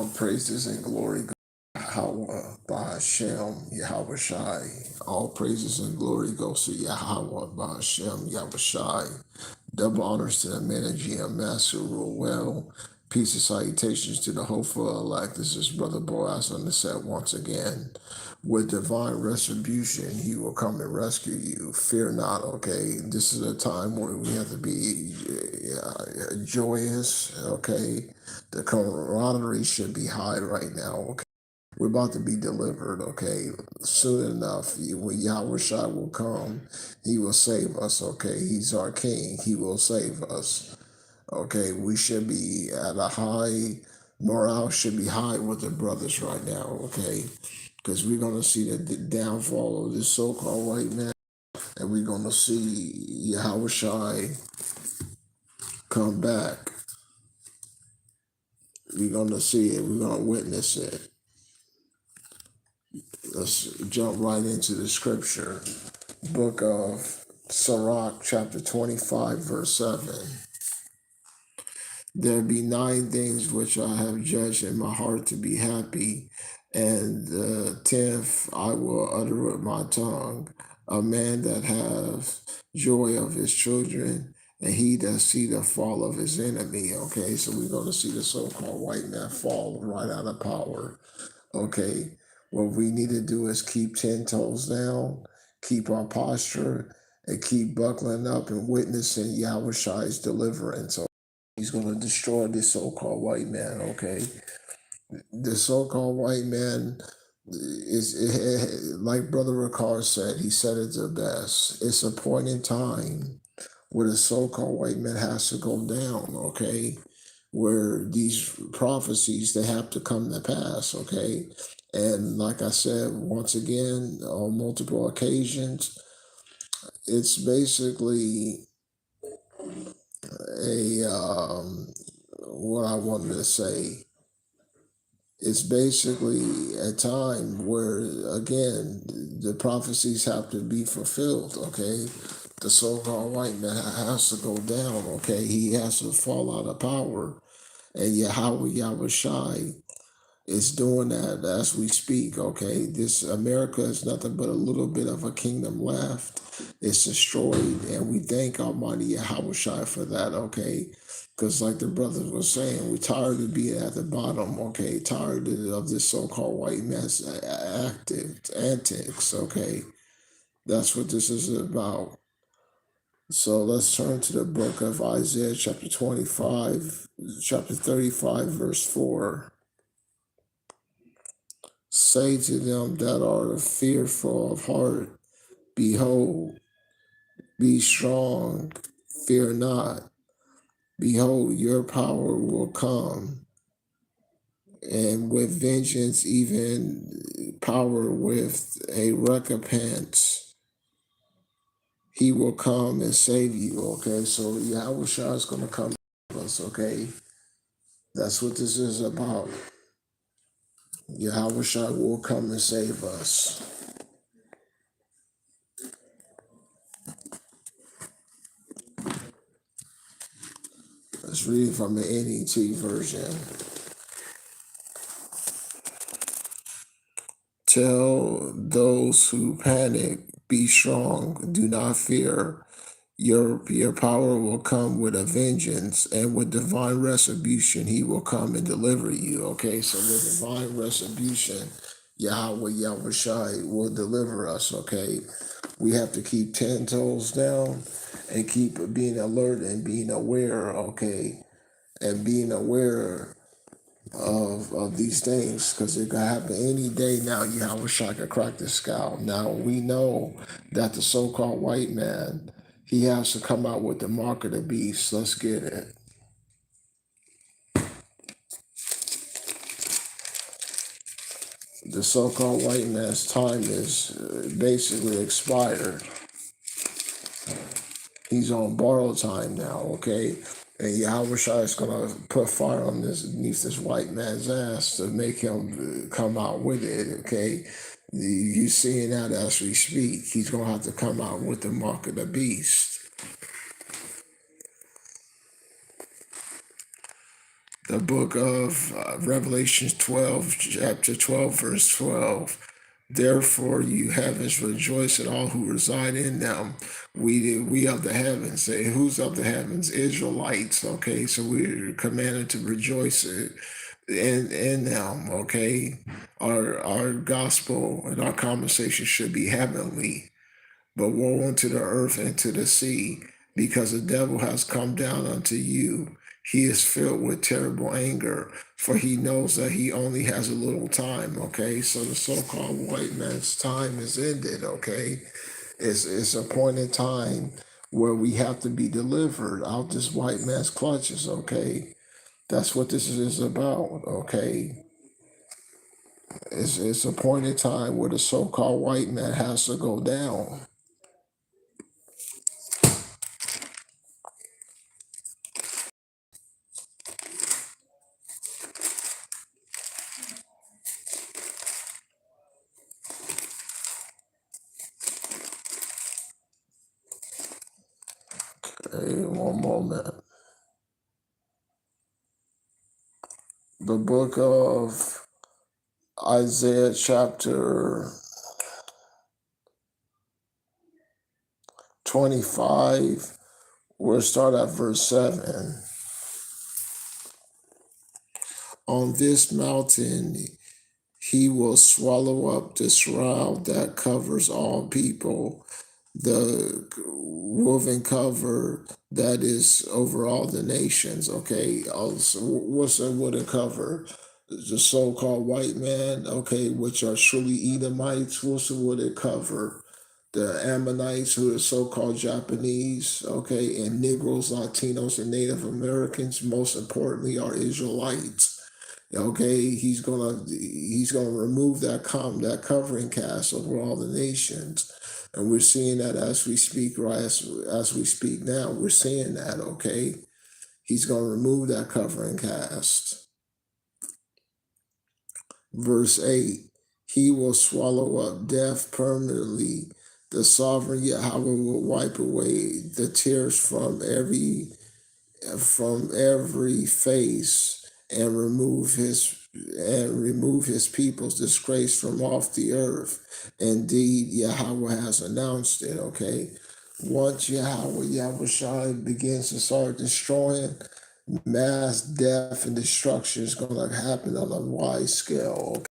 All praises and glory go Yahweh Ba'Hashem Yahweh Shai. All praises and glory goes to Yahweh Ba'Hashem Yahweh Shai. Double honors to the man of GM Master rule well. Peace and salutations to the hopeful elect. This is Brother Boaz on the set once again. With divine retribution, he will come and rescue you. Fear not, okay? This is a time where we have to be joyous, okay? The camaraderie should be high right now, okay? We're about to be delivered, okay? Soon enough, when Yahweh Shai will come, he will save us, okay? He's our king. He will save us, okay? We should be at a high, morale should be high with the brothers right now, okay? Because we're going to see the downfall of this so-called white man, and we're going to see Yahweh Shai come back. We're going to see it. We're going to witness it. Let's jump right into the scripture. Book of Sirach, chapter 25, verse 7. There be 9 things which I have judged in my heart to be happy, and the 10th I will utter with my tongue. A man that hath joy of his children, and he that see the fall of his enemy. Okay, so we're going to see the so-called white man fall right out of power. Okay, what we need to do is keep 10 toes down, keep our posture, and keep buckling up and witnessing Yahweh Shai's deliverance. He's going to destroy this so-called white man, okay? The so-called white man is like Brother Ricard said, he said it the best. It's a point in time where the so-called white man has to go down, okay? Where these prophecies, they have to come to pass, okay? And like I said, once again, on multiple occasions, it's basically what I wanted to say. It's basically a time where, again, the prophecies have to be fulfilled, okay? The so-called white man has to go down, okay? He has to fall out of power. And Yahweh Shai is doing that as we speak, okay? This America is nothing but a little bit of a kingdom left. It's destroyed, and we thank Almighty Yahweh Shai for that, okay? Because like the brothers were saying, we're tired of being at the bottom, okay? Tired of this so-called white man's antics, okay? That's what this is about. So let's turn to the book of Isaiah, chapter 25, chapter 35, verse 4. Say to them that are fearful of heart, behold, be strong, fear not. Behold, your power will come, and with vengeance, even power with a recompense. He will come and save you, okay? So Yahweh Shai is going to come to us, okay? That's what this is about. Yahweh Shai will come and save us. Let's read from the NET version. Tell those who panic, be strong, do not fear. Your power will come with a vengeance, and with divine retribution, he will come and deliver you. Okay, so with divine retribution, Yahweh Shai will deliver us. Okay, we have to keep 10 toes down and keep being alert and being aware. Okay, and being aware of these things, because it could happen any day now. Yahweh Shai could crack the sky. Now we know that the so-called white man, he has to come out with the mark of the beast. Let's get it. The so-called white man's time is basically expired. He's on borrowed time now, okay? And Yahweh Shai is going to put fire underneath this white man's ass to make him come out with it, okay? You seeing that as we speak. He's going to have to come out with the mark of the beast. The book of Revelation 12, chapter 12, verse 12. Therefore, you heavens rejoice, and all who reside in them. We of the heavens. Say, who's of the heavens? Israelites. Okay, so we're commanded to rejoice in them. Okay, our gospel and our conversation should be heavenly. But woe unto the earth and to the sea, because the devil has come down unto you. He is filled with terrible anger, for he knows that he only has a little time. Okay, so the so-called white man's time is ended. Okay, it's a point in time where we have to be delivered out this white man's clutches. Okay, that's what this is about. Okay, it's a point in time where the so-called white man has to go down. Okay, one moment. The book of Isaiah, chapter 25, we'll start at verse 7. On this mountain he will swallow up the shroud that covers all people, the woven cover that is over all the nations. Okay, also, what's a wooden cover? The so-called white man, okay, which are truly Edomites. What's a wooden cover? The Ammonites, who are so-called Japanese, okay, and Negroes, Latinos, and Native Americans. Most importantly, are Israelites. Okay, he's gonna remove that covering cast over all the nations, and we're seeing that as we speak. Right, as we speak now, we're seeing that. Okay, he's gonna remove that covering cast. Verse 8: He will swallow up death permanently. The sovereign Yahweh will wipe away the tears from every face, and remove his people's disgrace from off the earth. Indeed, Yahweh has announced it. Okay, once Yahweh Shai begins to start destroying, mass death and destruction is going to happen on a wide scale. Okay?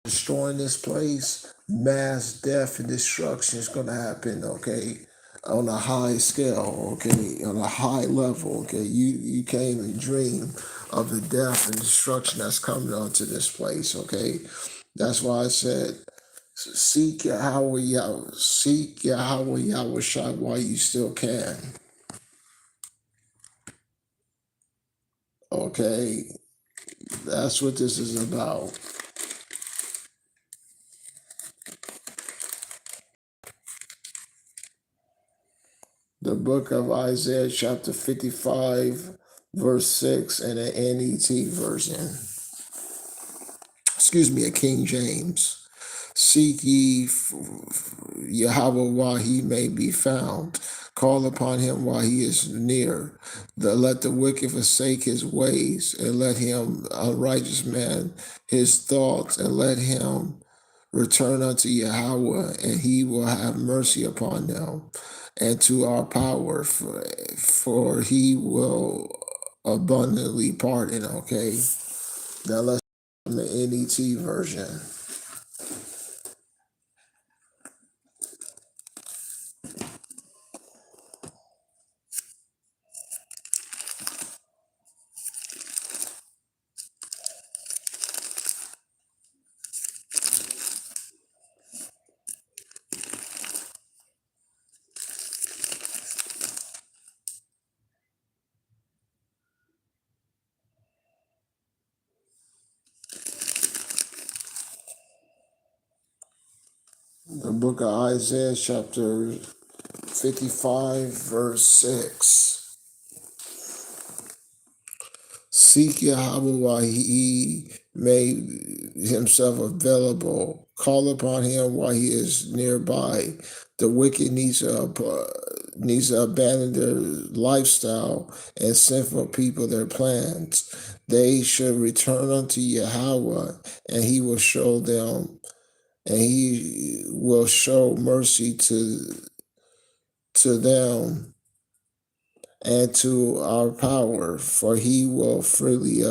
Destroying this place, mass death and destruction is going to happen. Okay, on a high scale. Okay, on a high level. Okay, you can't even dream of the death and destruction that's coming onto this place. Okay, that's why I said, seek Yahweh Yahweh Shai while you still can. Okay, that's what this is about. The book of Isaiah, chapter 55, verse 6, and an NET version. Excuse me, a King James. Seek ye Yahweh while he may be found. Call upon him while he is near. Let the wicked forsake his ways, and let him, unrighteous man, his thoughts, and let him return unto Yahweh, and he will have mercy upon them, and to our power, for he will abundantly pardon. Okay, now let's from the NET version. The book of Isaiah, chapter 55, verse 6. Seek Yahweh while he made himself available. Call upon him while he is nearby. The wicked needs needs to abandon their lifestyle and sinful people their plans. They should return unto Yahweh, and he will show mercy to them and to our power, for he will freely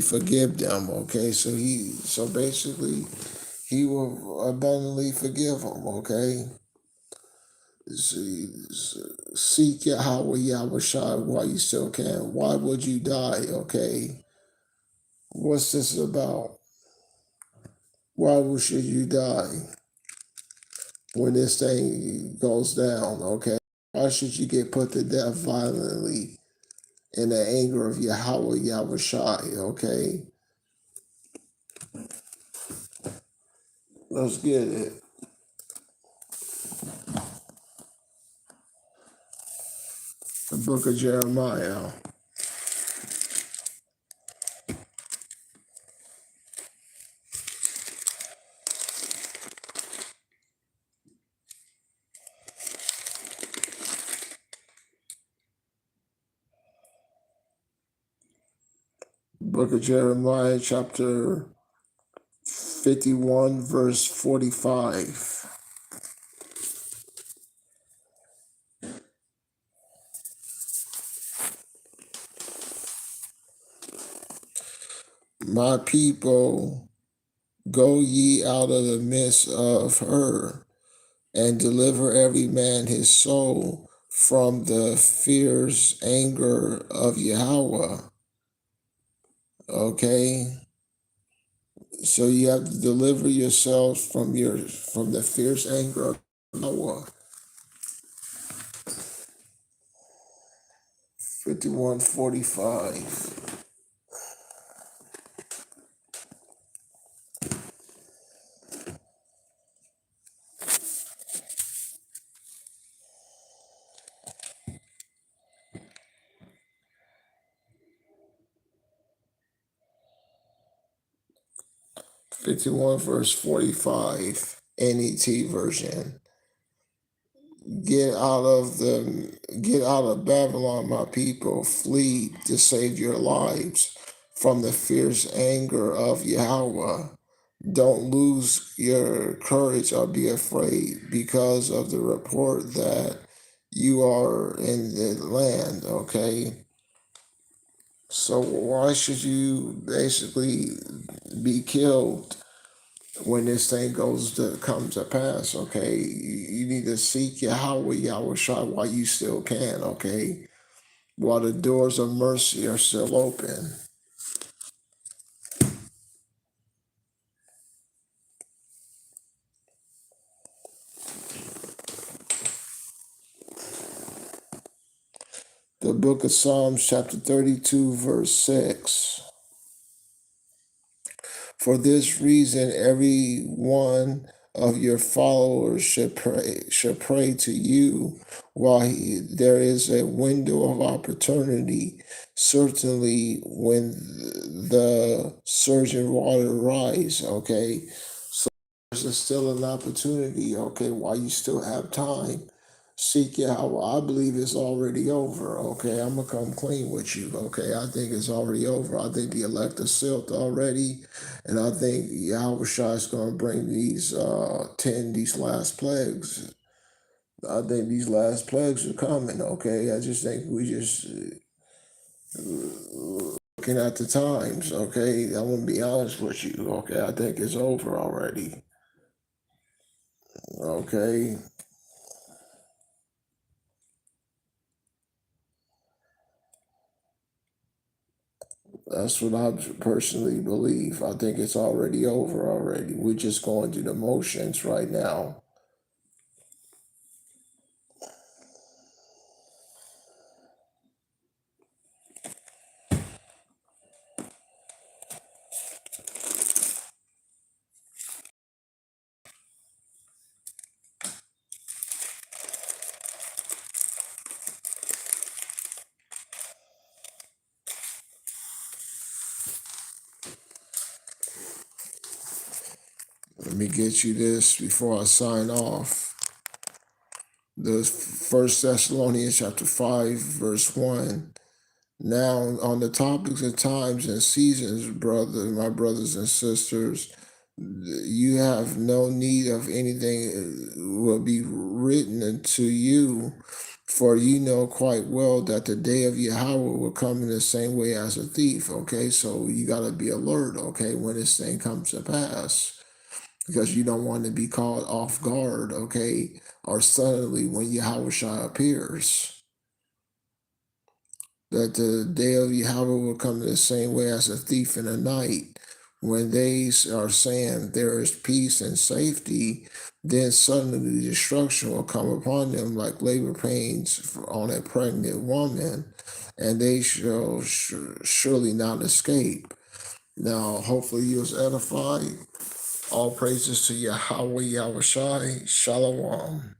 forgive them. Okay, so basically he will abundantly forgive them. Okay, seek Yahweh Shai while you still can. Why would you die? Okay, what's this about? Why should you die when this thing goes down? Okay, why should you get put to death violently in the anger of Yahweh Shai? Okay, let's get it. The book of Jeremiah. Book of Jeremiah, chapter 51, verse 45. My people, go ye out of the midst of her, and deliver every man his soul from the fierce anger of Yahweh. Okay? So you have to deliver yourselves from the fierce anger of Yahweh. 51:45. 51 verse 45, NET version. Get out of Babylon, my people, flee to save your lives from the fierce anger of Yahweh. Don't lose your courage or be afraid because of the report that you are in the land, okay? So why should you basically be killed when this thing comes to pass? Okay, you need to seek Yahweh Shai while you still can. Okay, while the doors of mercy are still open. The book of Psalms, chapter 32, verse 6. For this reason, every one of your followers should pray to you while there is a window of opportunity. Certainly, when the surging water rise, okay. So there's still an opportunity, okay, while you still have time. Seek Yahweh. I believe it's already over. Okay, I'm gonna come clean with you. Okay, I think it's already over. I think the elect are sealed already, and I think Yahweh Shai is gonna bring these last plagues. I think these last plagues are coming. Okay, I just think we just looking at the times. Okay, I'm gonna be honest with you. Okay, I think it's over already. Okay. That's what I personally believe. I think it's already over already. We're just going through the motions right now. Let me get you this before I sign off. The First Thessalonians chapter 5, verse 1. Now, on the topics of times and seasons, my brothers and sisters, you have no need of anything will be written unto you, for you know quite well that the day of Yahweh will come in the same way as a thief. Okay, so you got to be alert, okay, when this thing comes to pass, because you don't want to be caught off guard, okay, or suddenly when Yahweh appears. That the day of Yahweh will come the same way as a thief in the night. When they are saying there is peace and safety, then suddenly destruction will come upon them like labor pains on a pregnant woman, and they shall surely not escape. Now, hopefully you was edified. All praises to Yahweh Yahushai. Shalom.